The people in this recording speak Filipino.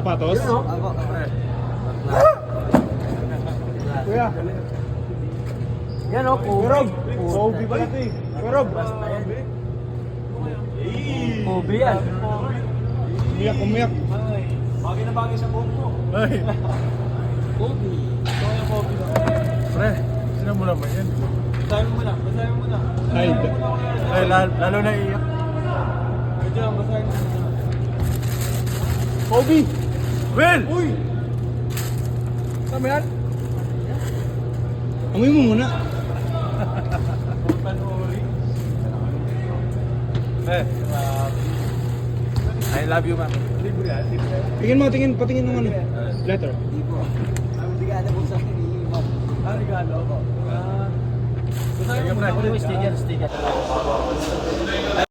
sapatos? Ako. Kuya. Yan o, Rob. Kobe pala ito eh. Rob. Kobe yan. Umiyak. Bagay na bagay sa buhok mo. Ay. Kobe. Ito yung Kobe. Pre, sino mo naman yan? Basahin mo muna. Basahin mo muna. Ay, lalo na iyak. Medyo lang, basahin mo muna. Kobe! Will! Uy! Tama yan? Amoy mo muna. Panoorin. I love you, ma'am. Libre yan, libre. Patingin ng ano. Letter. Hindi po. Ang bigada po sa akin ni Imam. Regalo ko. Basahin mo muna. Sticker.